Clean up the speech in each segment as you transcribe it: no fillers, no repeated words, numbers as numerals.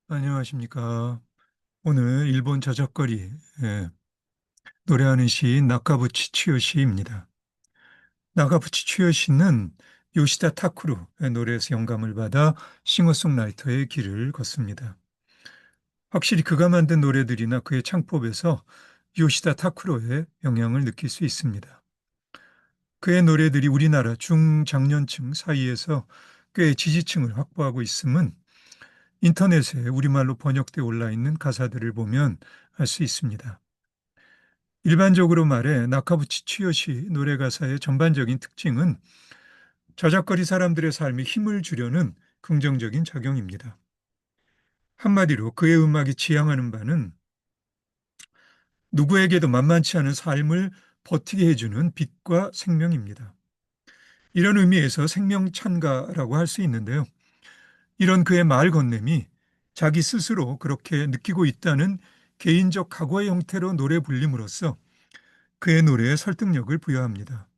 안녕하십니까. 오늘 일본 저작거리 노래하는 시인 나카부치 추요시입니다. 나카부치 추요시는 요시다 타쿠르의 노래에서 영감을 받아 싱어송라이터의 길을 걷습니다. 확실히 그가 만든 노래들이나 그의 창법에서 요시다 타쿠로의 영향을 느낄 수 있습니다. 그의 노래들이 우리나라 중장년층 사이에서 꽤 지지층을 확보하고 있음은 인터넷에 우리말로 번역되어 올라 있는 가사들을 보면 알 수 있습니다. 일반적으로 말해 나카부치 추요시 노래 가사의 전반적인 특징은 저작거리 사람들의 삶에 힘을 주려는 긍정적인 작용입니다. 한마디로 그의 음악이 지향하는 바는 누구에게도 만만치 않은 삶을 버티게 해주는 빛과 생명입니다. 이런 의미에서 생명찬가라고 할 수 있는데요. 이런 그의 말 건네이 자기 스스로 그렇게 느끼고 있다는 개인적 각오의 형태로 노래 불림으로써 그의 노래에 설득력을 부여합니다.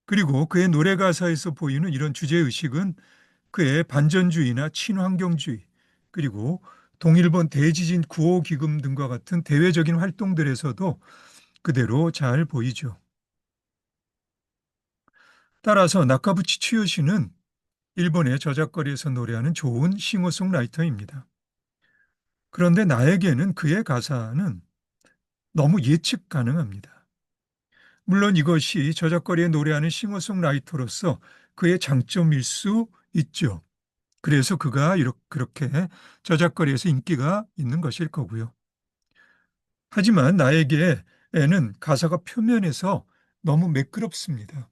그리고 그의 노래 가사에서 보이는 이런 주제의식은 그의 반전주의나 친환경주의, 그리고 동일본 대지진 구호 기금 등과 같은 대외적인 활동들에서도 그대로 잘 보이죠. 따라서 나카부치 추요시는 일본의 저작거리에서 노래하는 좋은 싱어송라이터입니다. 그런데 나에게는 그의 가사는 너무 예측 가능합니다. 물론 이것이 저작거리에 노래하는 싱어송라이터로서 그의 장점일 수 있죠. 그래서 그가 그렇게 저작거리에서 인기가 있는 것일 거고요. 하지만 나에게는 가사가 표면에서 너무 매끄럽습니다.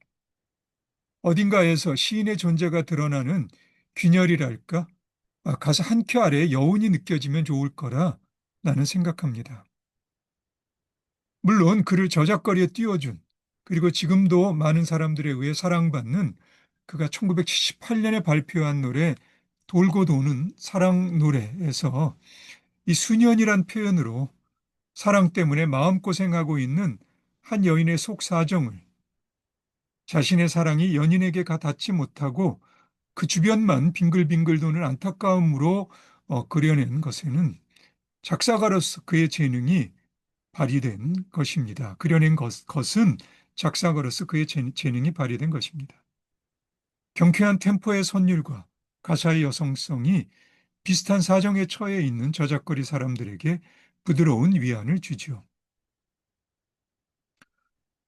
어딘가에서 시인의 존재가 드러나는 균열이랄까? 가사 한 켜 아래에 여운이 느껴지면 좋을 거라 나는 생각합니다. 물론 그를 저작거리에 띄워준, 그리고 지금도 많은 사람들에 의해 사랑받는 그가 1978년에 발표한 노래 돌고 도는 사랑 노래에서 이 수년이란 표현으로 사랑 때문에 마음고생하고 있는 한 여인의 속사정을, 자신의 사랑이 연인에게 닿지 못하고 그 주변만 빙글빙글 도는 안타까움으로 그려낸 것에는 작사가로서 그의 재능이 발휘된 것입니다. 그려낸 것은 작사가로서 그의 재능이 발휘된 것입니다. 경쾌한 템포의 선율과 가사의 여성성이 비슷한 사정에 처해 있는 저작거리 사람들에게 부드러운 위안을 주죠.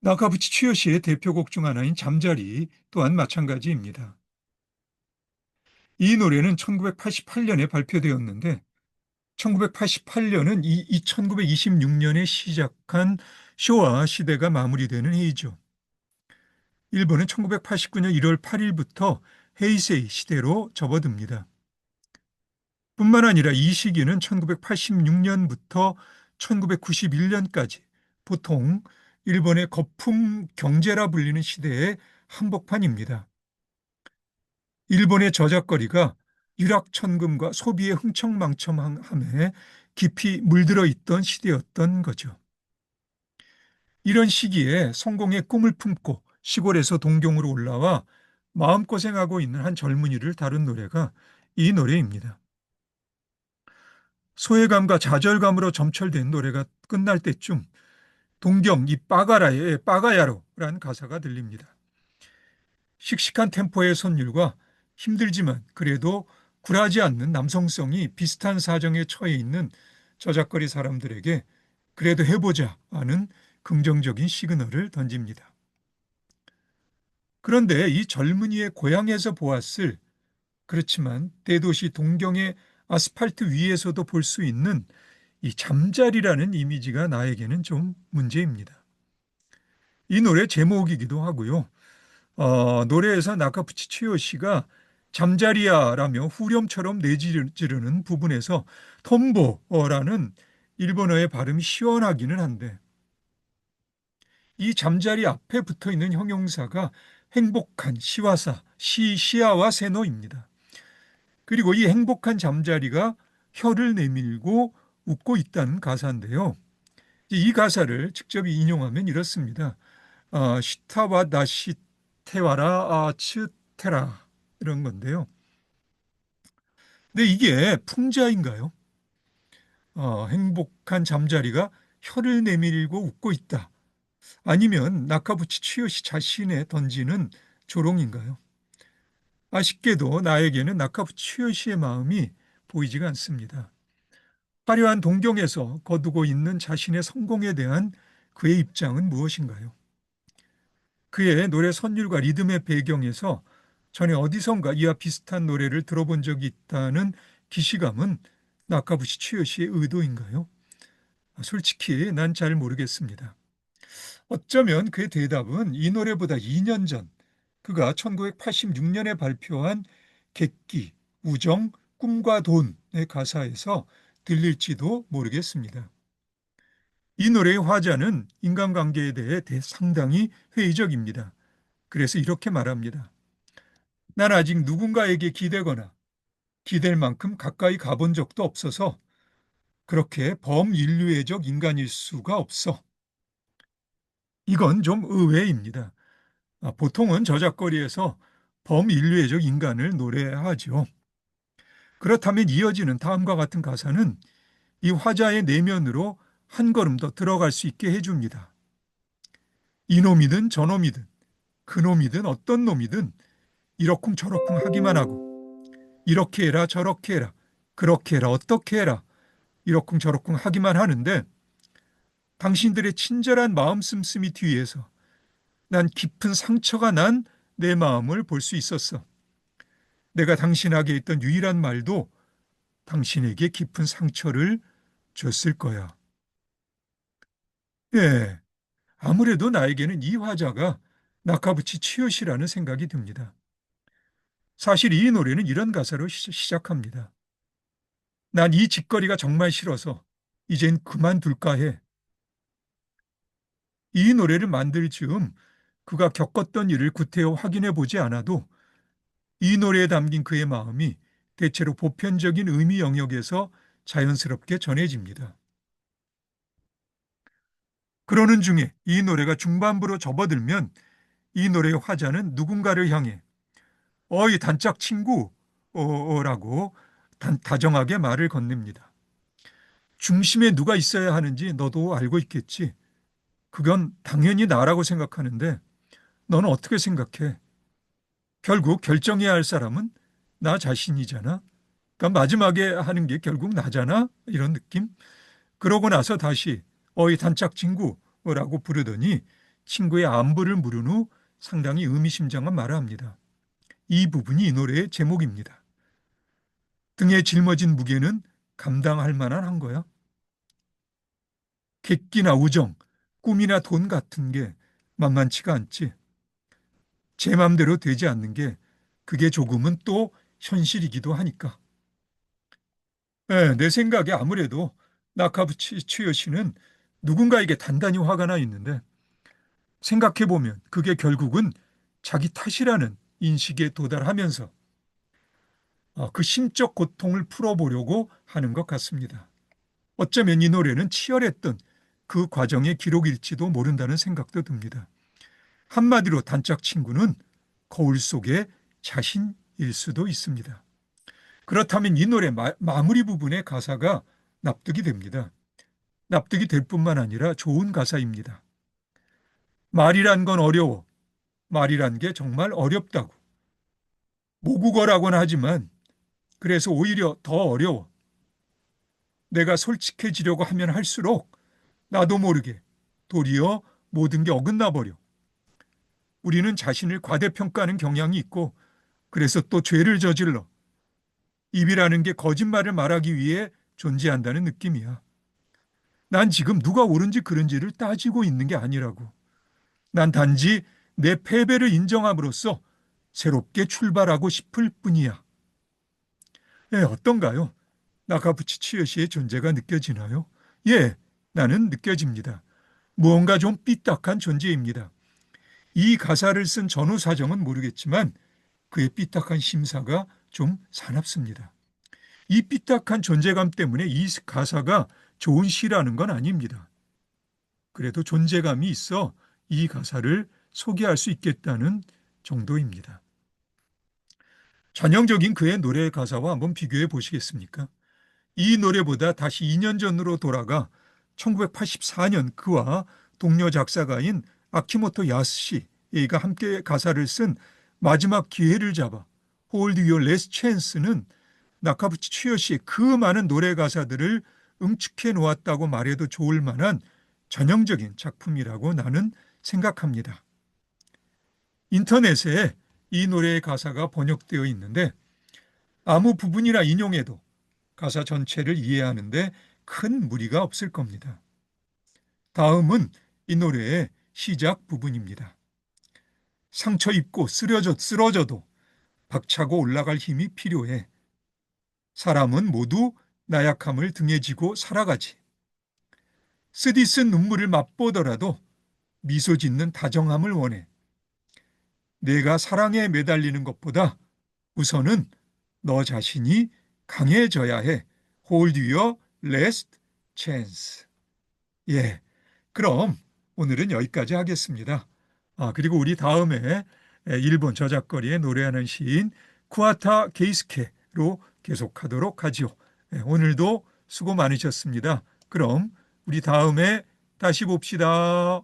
나카부치 추요시의 대표곡 중 하나인 잠자리 또한 마찬가지입니다. 이 노래는 1988년에 발표되었는데 1988년은 1926년에 시작한 쇼와 시대가 마무리되는 해이죠. 일본은 1989년 1월 8일부터 헤이세이 시대로 접어듭니다. 뿐만 아니라 이 시기는 1986년부터 1991년까지 보통 일본의 거품 경제라 불리는 시대의 한복판입니다. 일본의 저작거리가 일확천금과 소비의 흥청망청함에 깊이 물들어 있던 시대였던 거죠. 이런 시기에 성공의 꿈을 품고 시골에서 동경으로 올라와 마음고생하고 있는 한 젊은이를 다룬 노래가 이 노래입니다. 소외감과 좌절감으로 점철된 노래가 끝날 때쯤 동경 이 빠가라의 빠가야로라는 가사가 들립니다. 씩씩한 템포의 선율과 힘들지만 그래도 굴하지 않는 남성성이 비슷한 사정에 처해 있는 저작거리 사람들에게 그래도 해보자 하는 긍정적인 시그널을 던집니다. 그런데 이 젊은이의 고향에서 보았을, 그렇지만 대도시 동경의 아스팔트 위에서도 볼 수 있는 이 잠자리라는 이미지가 나에게는 좀 문제입니다. 이 노래 제목이기도 하고요. 노래에서 나카부치 추요시가 잠자리야라며 후렴처럼 내지르는 부분에서 톰보라는 일본어의 발음이 시원하기는 한데 이 잠자리 앞에 붙어 있는 형용사가 행복한 시야와 세노입니다. 그리고 이 행복한 잠자리가 혀를 내밀고 웃고 있다는 가사인데요. 이 가사를 직접 인용하면 이렇습니다. 시타와 나시테와라 츠테라 이런 건데요. 근데 이게 풍자인가요? 행복한 잠자리가 혀를 내밀고 웃고 있다. 아니면 나카부치 추요시 자신에 던지는 조롱인가요? 아쉽게도 나에게는 나카부치 추요시의 마음이 보이지가 않습니다. 화려한 동경에서 거두고 있는 자신의 성공에 대한 그의 입장은 무엇인가요? 그의 노래 선율과 리듬의 배경에서 전에 어디선가 이와 비슷한 노래를 들어본 적이 있다는 기시감은 나카부시 추요시의 의도인가요? 솔직히 난 잘 모르겠습니다. 어쩌면 그의 대답은 이 노래보다 2년 전 그가 1986년에 발표한 객기, 우정, 꿈과 돈의 가사에서 들릴지도 모르겠습니다. 이 노래의 화자는 인간관계에 대해 상당히 회의적입니다. 그래서 이렇게 말합니다. 난 아직 누군가에게 기대거나 기댈 만큼 가까이 가본 적도 없어서 그렇게 범인류애적 인간일 수가 없어. 이건 좀 의외입니다. 보통은 저작거리에서 범인류애적 인간을 노래하죠. 그렇다면 이어지는 다음과 같은 가사는 이 화자의 내면으로 한 걸음 더 들어갈 수 있게 해줍니다. 이놈이든 저놈이든 그놈이든 어떤 놈이든 이러쿵저러쿵 하기만 하고 이렇게 해라 저렇게 해라 그렇게 해라 어떻게 해라 이러쿵저러쿵 하기만 하는데 당신들의 친절한 마음 씀씀이 뒤에서 난 깊은 상처가 난 내 마음을 볼 수 있었어. 내가 당신에게 했던 유일한 말도 당신에게 깊은 상처를 줬을 거야. 예, 아무래도 나에게는 이 화자가 나카부치 치요시라는 생각이 듭니다. 사실 이 노래는 이런 가사로 시작합니다. 난 이 짓거리가 정말 싫어서 이젠 그만둘까 해. 이 노래를 만들 즈음 그가 겪었던 일을 구태여 확인해 보지 않아도 이 노래에 담긴 그의 마음이 대체로 보편적인 의미 영역에서 자연스럽게 전해집니다. 그러는 중에 이 노래가 중반부로 접어들면 이 노래의 화자는 누군가를 향해 어이 단짝 친구 라고 다정하게 말을 건넵니다. 중심에 누가 있어야 하는지 너도 알고 있겠지. 그건 당연히 나라고 생각하는데 너는 어떻게 생각해? 결국 결정해야 할 사람은 나 자신이잖아. 그러니까 마지막에 하는 게 결국 나잖아. 이런 느낌. 그러고 나서 다시 어이 단짝 친구라고 부르더니 친구의 안부를 물은 후 상당히 의미심장한 말을 합니다. 이 부분이 이 노래의 제목입니다. 등에 짊어진 무게는 감당할 만한 한 거야. 객기나 우정, 꿈이나 돈 같은 게 만만치가 않지. 제 맘대로 되지 않는 게 그게 조금은 또 현실이기도 하니까. 내 생각에 아무래도 나카부치 추요시는 누군가에게 단단히 화가 나 있는데 생각해보면 그게 결국은 자기 탓이라는 인식에 도달하면서 그 심적 고통을 풀어보려고 하는 것 같습니다. 어쩌면 이 노래는 치열했던 그 과정의 기록일지도 모른다는 생각도 듭니다. 한마디로 단짝 친구는 거울 속의 자신일 수도 있습니다. 그렇다면 이 노래 마무리 부분의 가사가 납득이 됩니다. 납득이 될 뿐만 아니라 좋은 가사입니다. 말이란 건 어려워. 말이란 게 정말 어렵다고. 모국어라고는 하지만 그래서 오히려 더 어려워. 내가 솔직해지려고 하면 할수록 나도 모르게 도리어 모든 게 어긋나 버려. 우리는 자신을 과대평가하는 경향이 있고 그래서 또 죄를 저질러. 입이라는 게 거짓말을 말하기 위해 존재한다는 느낌이야. 난 지금 누가 옳은지 그른지를 따지고 있는 게 아니라고. 난 단지 내 패배를 인정함으로써 새롭게 출발하고 싶을 뿐이야. 어떤가요? 나카부치 치요시의 존재가 느껴지나요? 예, 나는 느껴집니다. 무언가 좀 삐딱한 존재입니다. 이 가사를 쓴 전후 사정은 모르겠지만 그의 삐딱한 심사가 좀 사납습니다. 이 삐딱한 존재감 때문에 이 가사가 좋은 시라는 건 아닙니다. 그래도 존재감이 있어 이 가사를 소개할 수 있겠다는 정도입니다. 전형적인 그의 노래 가사와 한번 비교해 보시겠습니까? 이 노래보다 다시 2년 전으로 돌아가 1984년 그와 동료 작사가인 아키모토 야스시가 함께 가사를 쓴 마지막 기회를 잡아 Hold Your Last Chance는 나카부치 추요시의 그 많은 노래 가사들을 응축해 놓았다고 말해도 좋을 만한 전형적인 작품이라고 나는 생각합니다. 인터넷에 이 노래의 가사가 번역되어 있는데 아무 부분이나 인용해도 가사 전체를 이해하는데 큰 무리가 없을 겁니다. 다음은 이 노래의 시작 부분입니다. 상처 입고 쓰러져도 박차고 올라갈 힘이 필요해. 사람은 모두 나약함을 등에 지고 살아가지. 쓰디쓴 눈물을 맛보더라도 미소 짓는 다정함을 원해. 내가 사랑에 매달리는 것보다 우선은 너 자신이 강해져야 해. Hold your last chance. 예, 그럼 오늘은 여기까지 하겠습니다. 그리고 우리 다음에 일본 저작거리에 노래하는 시인 쿠아타 게이스케로 계속하도록 하지요. 오늘도 수고 많으셨습니다. 그럼 우리 다음에 다시 봅시다.